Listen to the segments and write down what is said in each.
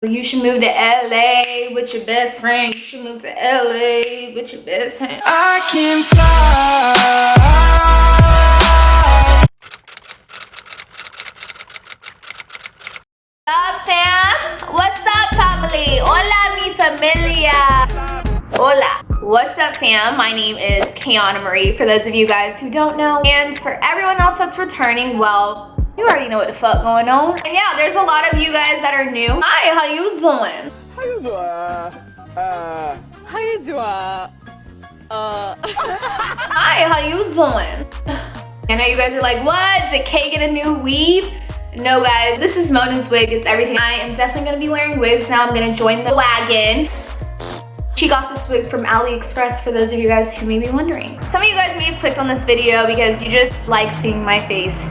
You should move to LA with your best friend. You should move to LA with your best friend. I can fly. What's up, fam? What's up, family? Hola, mi familia. Hola. What's up, fam? My name is Kiana Marie, for those of you guys who don't know. And for everyone else that's returning, well, you already know what the fuck going on. And yeah, there's a lot of you guys that are new. Hi, how you doing? How you doing? How you doing? Hi, how you doing? I know you guys are like, what? Did Kay get a new weave? No, guys, this is Mona's wig. It's everything. I am definitely gonna be wearing wigs now. I'm gonna join the wagon. She got this wig from AliExpress, for those of you guys who may be wondering. Some of you guys may have clicked on this video because you just like seeing my face.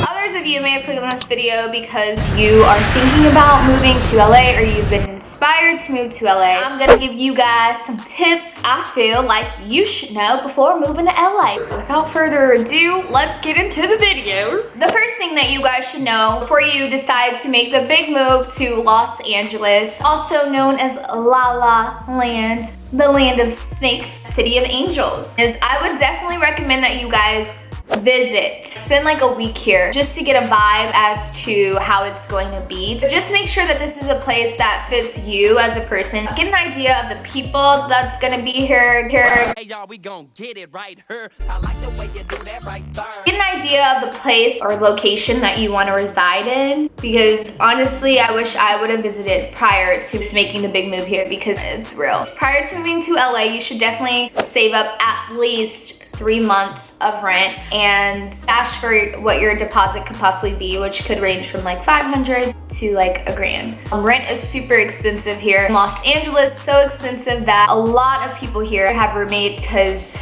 Others of you may have clicked on this video because you are thinking about moving to LA, or you've been inspired to move to LA. I'm gonna give you guys some tips I feel like you should know before moving to LA. Without further ado, let's get into the video. The first thing that you guys should know before you decide to make the big move to Los Angeles, also known as La La Land, the land of snakes, city of angels, is I would definitely recommend that you guys visit. Spend like a week here just to get a vibe as to how it's going to be. So just make sure that this is a place that fits you as a person. Get an idea of the people that's gonna be here. Hey y'all, we gon' get it right here. I like the way you do that right there. Get an idea of the place or location that you want to reside in, because honestly, I wish I would have visited prior to making the big move here, because it's real. Prior to moving to LA, you should definitely save up at least 3 months of rent and stash for what your deposit could possibly be, which could range from like $500 to like $1,000. Rent is super expensive here in Los Angeles, so expensive that a lot of people here have roommates, because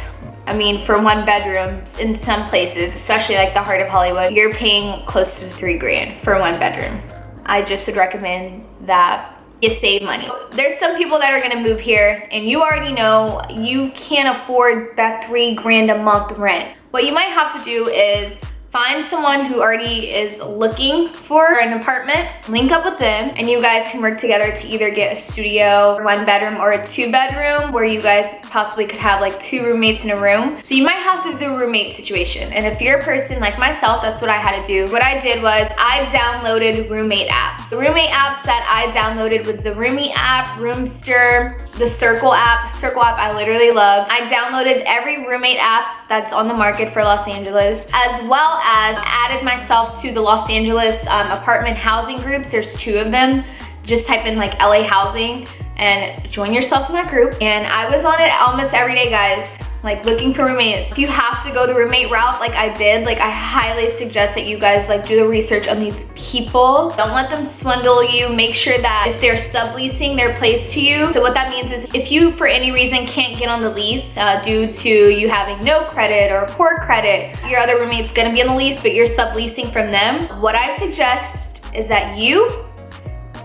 I mean, for one bedrooms in some places, especially like the heart of Hollywood, you're paying close to $3,000 for one bedroom. I just would recommend that you save money. There's some people that are gonna move here and you already know you can't afford that $3,000 a month rent. What you might have to do is find someone who already is looking for an apartment, link up with them, and you guys can work together to either get a studio, 1 bedroom, or a 2 bedroom, where you guys possibly could have like 2 roommates in a room. So you might have to do a roommate situation. And if you're a person like myself, that's what I had to do. What I did was I downloaded roommate apps. The roommate apps that I downloaded was the Roomie app, Roomster, the Circle app. Circle app I literally love. I downloaded every roommate app that's on the market for Los Angeles, as well as added myself to the Los Angeles apartment housing groups. There's 2 of them. Just type in like LA housing and join yourself in that group. And I was on it almost every day, guys, like looking for roommates. If you have to go the roommate route like I did, like I highly suggest that you guys like do the research on these people. Don't let them swindle you. Make sure that if they're subleasing their place to you, so what that means is if you for any reason can't get on the lease due to you having no credit or poor credit, your other roommate's gonna be on the lease but you're subleasing from them, what I suggest is that you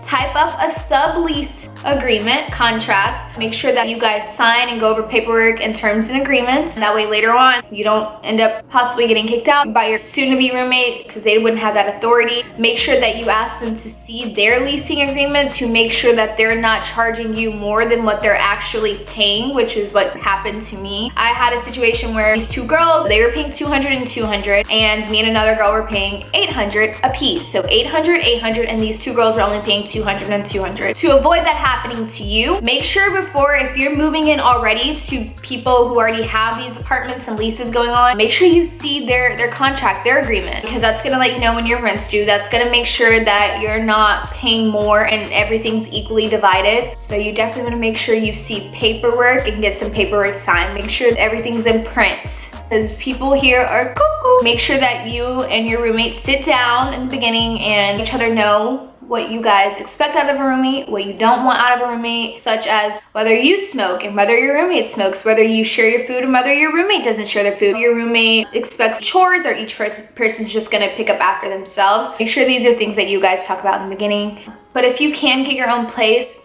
type up a sublease agreement contract. Make sure that you guys sign and go over paperwork and terms and agreements. And that way later on, you don't end up possibly getting kicked out by your soon-to-be roommate because they wouldn't have that authority. Make sure that you ask them to see their leasing agreement to make sure that they're not charging you more than what they're actually paying, which is what happened to me. I had a situation where these 2 girls, they were paying $200 and $200, and me and another girl were paying $800 a piece. So $800, $800, and these 2 girls are only paying $200 and $200. To avoid that happening to you, make sure before, if you're moving in already to people who already have these apartments and leases going on, make sure you see their contract, their agreement, because that's gonna let you know when your rent's due. That's gonna make sure that you're not paying more and everything's equally divided. So you definitely wanna make sure you see paperwork and get some paperwork signed. Make sure that everything's in print, because people here are cuckoo. Make sure that you and your roommate sit down in the beginning and each other know what you guys expect out of a roommate, what you don't want out of a roommate, such as whether you smoke and whether your roommate smokes, whether you share your food and whether your roommate doesn't share their food, your roommate expects chores or each person's just gonna pick up after themselves. Make sure these are things that you guys talk about in the beginning. But if you can get your own place,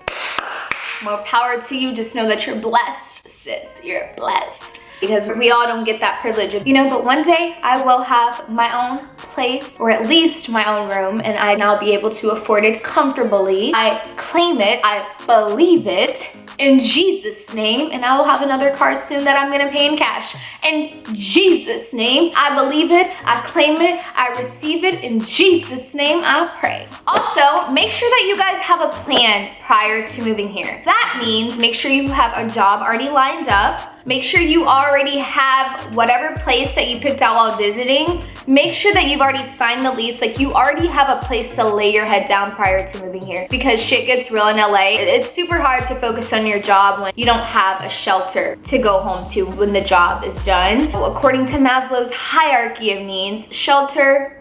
more power to you. Just know that you're blessed, sis, you're blessed. because we all don't get that privilege of, you know, but one day I will have my own place, or at least my own room, and I'll be able to afford it comfortably. I claim it, I believe it in Jesus' name, and I will have another car soon that I'm gonna pay in cash. In Jesus' name, I believe it, I claim it, I receive it. In Jesus' name, I pray. Also, make sure that you guys have a plan prior to moving here. That means make sure you have a job already lined up. Make sure you already have whatever place that you picked out while visiting. Make sure that you've already signed the lease. Like, you already have a place to lay your head down prior to moving here, because shit gets real in LA. It's super hard to focus on your job when you don't have a shelter to go home to when the job is done. According to Maslow's hierarchy of needs, shelter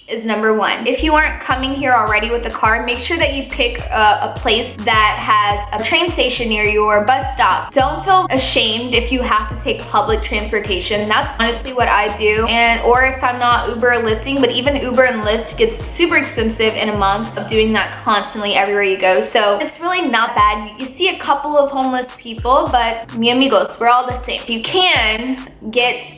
is number one. If you aren't coming here already with a car, make sure that you pick a place that has a train station near you or a bus stop. Don't feel ashamed if you have to take public transportation. That's honestly what I do. Or if I'm not Uber or Lyfting, but even Uber and Lyft gets super expensive in a month of doing that constantly everywhere you go. So it's really not bad. You see a couple of homeless people, but mi amigos, we're all the same. You can get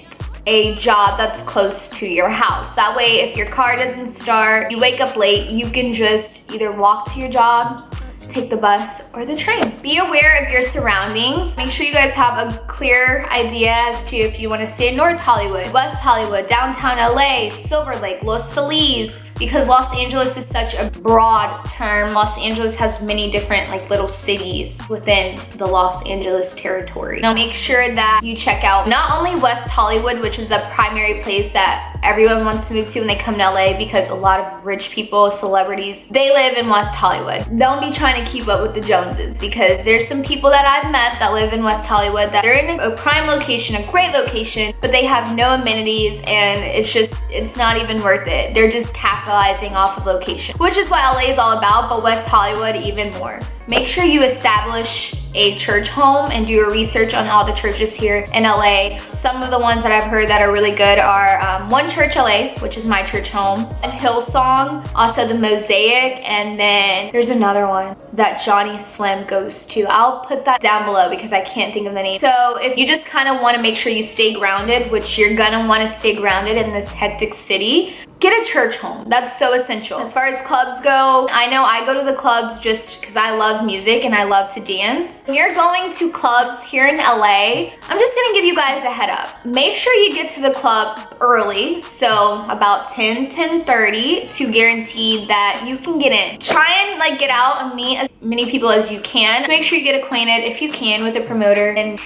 a job that's close to your house. That way, if your car doesn't start, you wake up late, you can just either walk to your job, take the bus, or the train. Be aware of your surroundings. Make sure you guys have a clear idea as to if you want to stay in North Hollywood, West Hollywood, downtown LA, Silver Lake, Los Feliz, because Los Angeles is such a broad term. Los Angeles has many different like little cities within the Los Angeles territory. Now make sure that you check out not only West Hollywood, which is the primary place that everyone wants to move to when they come to LA, because a lot of rich people, celebrities, they live in West Hollywood. Don't be trying to keep up with the Joneses, because there's some people that I've met that live in West Hollywood that they're in a prime location, a great location, but they have no amenities, and it's not even worth it. They're just capitalizing off of location, which is what LA is all about, but West Hollywood even more. Make sure you establish a church home and do your research on all the churches here in LA. Some of the ones that I've heard that are really good are One Church LA, which is my church home, and Hillsong, also the Mosaic, and then there's another one that Johnny Swim goes to. I'll put that down below because I can't think of the name. So if you just kind of want to make sure you stay grounded, which you're gonna want to stay grounded in this hectic city, get a church home. That's so essential. As far as clubs go, I know I go to the clubs just because I love music and I love to dance. When you're going to clubs here in LA, I'm just gonna give you guys a head up. Make sure you get to the club early, so about 10:30 to guarantee that you can get in. Try and like get out and meet as many people as you can. Make sure you get acquainted if you can with the promoter and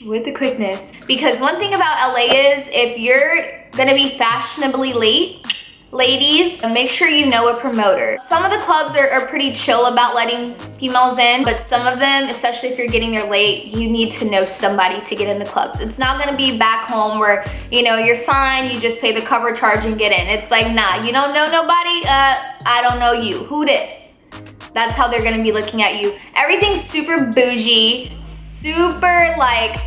with the quickness. Because one thing about LA is if you're gonna be fashionably late, ladies, make sure you know a promoter. Some of the clubs are pretty chill about letting females in, but some of them, especially if you're getting there late, you need to know somebody to get in the clubs. It's not gonna be back home where, you know, you're fine, you just pay the cover charge and get in. It's like, nah, you don't know nobody, I don't know you. Who this? That's how they're gonna be looking at you. Everything's super bougie, super like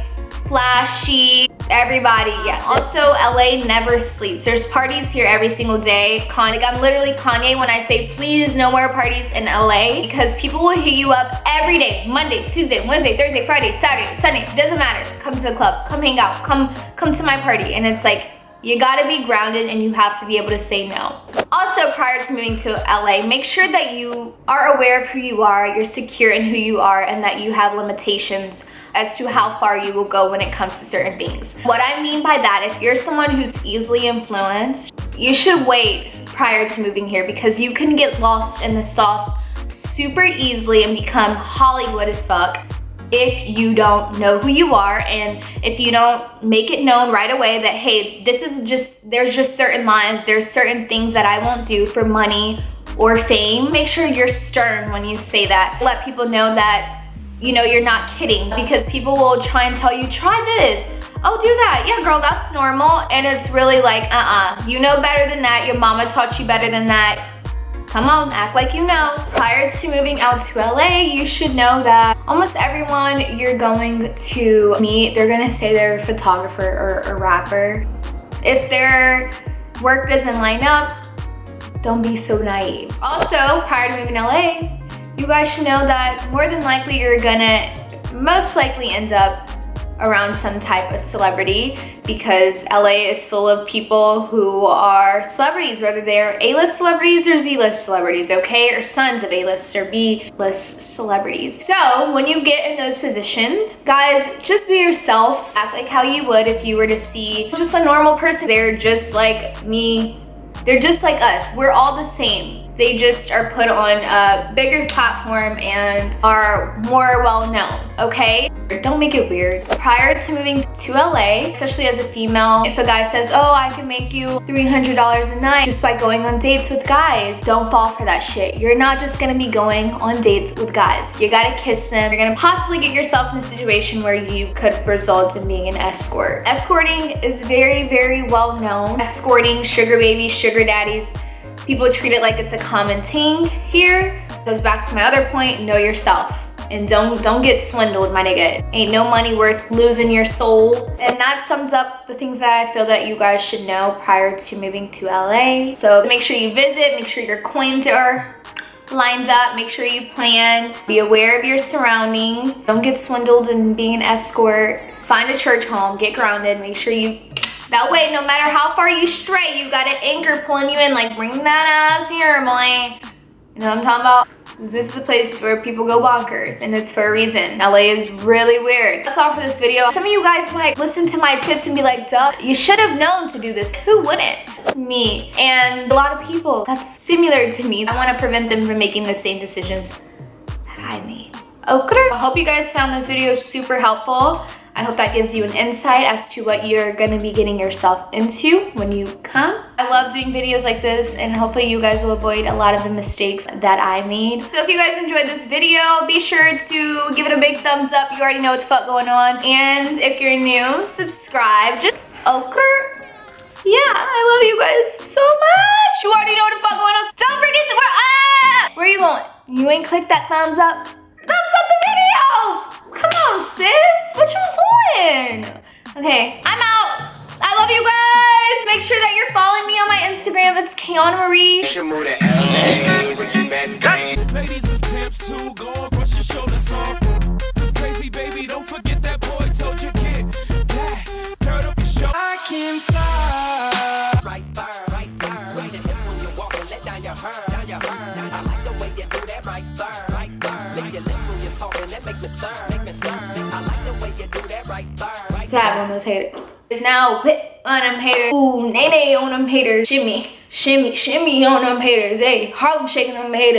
flashy, everybody, yeah. Also, LA never sleeps. There's parties here every single day. Like, I'm literally Kanye when I say please no more parties in LA, because people will hit you up every day, Monday, Tuesday, Wednesday, Thursday, Friday, Saturday, Sunday, doesn't matter. Come to the club, come hang out, come to my party. And it's like, you gotta be grounded and you have to be able to say no. Also, prior to moving to LA, make sure that you are aware of who you are, you're secure in who you are, and that you have limitations as to how far you will go when it comes to certain things. What I mean by that, if you're someone who's easily influenced, you should wait prior to moving here, because you can get lost in the sauce super easily and become Hollywood as fuck if you don't know who you are, and if you don't make it known right away that, hey, there's just certain lines, there's certain things that I won't do for money or fame. Make sure you're stern when you say that. Let people know that, you know, you're not kidding, because people will try and tell you, try this, oh, do that, yeah girl, that's normal, and it's really like, you know better than that, your mama taught you better than that. Come on, act like you know. Prior to moving out to LA, you should know that almost everyone you're going to meet, they're gonna say they're a photographer or a rapper. If their work doesn't line up, don't be so naive. Also, prior to moving to LA, you guys should know that more than likely you're gonna most likely end up around some type of celebrity, because LA is full of people who are celebrities, whether they're A-list celebrities or Z-list celebrities, okay? Or sons of A-list or B-list celebrities. So when you get in those positions, guys, just be yourself. Act like how you would if you were to see just a normal person. They're just like me. They're just like us. We're all the same. They just are put on a bigger platform and are more well known, okay? Don't make it weird. Prior to moving to LA, especially as a female, if a guy says, oh, I can make you $300 a night just by going on dates with guys, don't fall for that shit. You're not just gonna be going on dates with guys. You gotta kiss them. You're gonna possibly get yourself in a situation where you could result in being an escort. Escorting is very, very well known. Escorting, sugar babies, sugar daddies. People treat it like it's a common thing here. Goes back to my other point, know yourself. And don't get swindled, my nigga. Ain't no money worth losing your soul. And that sums up the things that I feel that you guys should know prior to moving to LA. So make sure you visit, make sure your coins are lined up, make sure you plan, be aware of your surroundings. Don't get swindled in being an escort. Find a church home, get grounded, make sure you, that way, no matter how far you stray, you got an anchor pulling you in, like, bring that ass here, boy. You know what I'm talking about? This is a place where people go bonkers, and it's for a reason. LA is really weird. That's all for this video. Some of you guys might listen to my tips and be like, duh, you should have known to do this. Who wouldn't? Me. And a lot of people that's similar to me. I want to prevent them from making the same decisions that I made. Okay. I hope you guys found this video super helpful. I hope that gives you an insight as to what you're gonna be getting yourself into when you come. I love doing videos like this, and hopefully you guys will avoid a lot of the mistakes that I made. So if you guys enjoyed this video, be sure to give it a big thumbs up. You already know what the fuck going on. And if you're new, subscribe. Just okay. Yeah, I love you guys so much. You already know what the fuck going on. Don't forget to where are you going? You ain't clicked that thumbs up? Thumbs up the video! Come on, sis. What you doing? Okay, I'm out. I love you guys. Make sure that you're following me on my Instagram. It's Kiana Marie. Ladies is pimps who go and brush your shoulders off. This is crazy, baby. Don't forget that boy told you, kid. Yeah, turn up your show. I can fly. Right there, right there. Switch your hips when you walk and let down your hair, down your hair. I like the way you do that right there, right there. Lick your lips when you're talking, that make me stir, make me stir. I like the way you do that right there, right there. Tap on those haters. There's now whip on them haters. Ooh, nay nay on them haters. Shimmy, shimmy, shimmy on them haters. Hey, Harlem shaking them haters.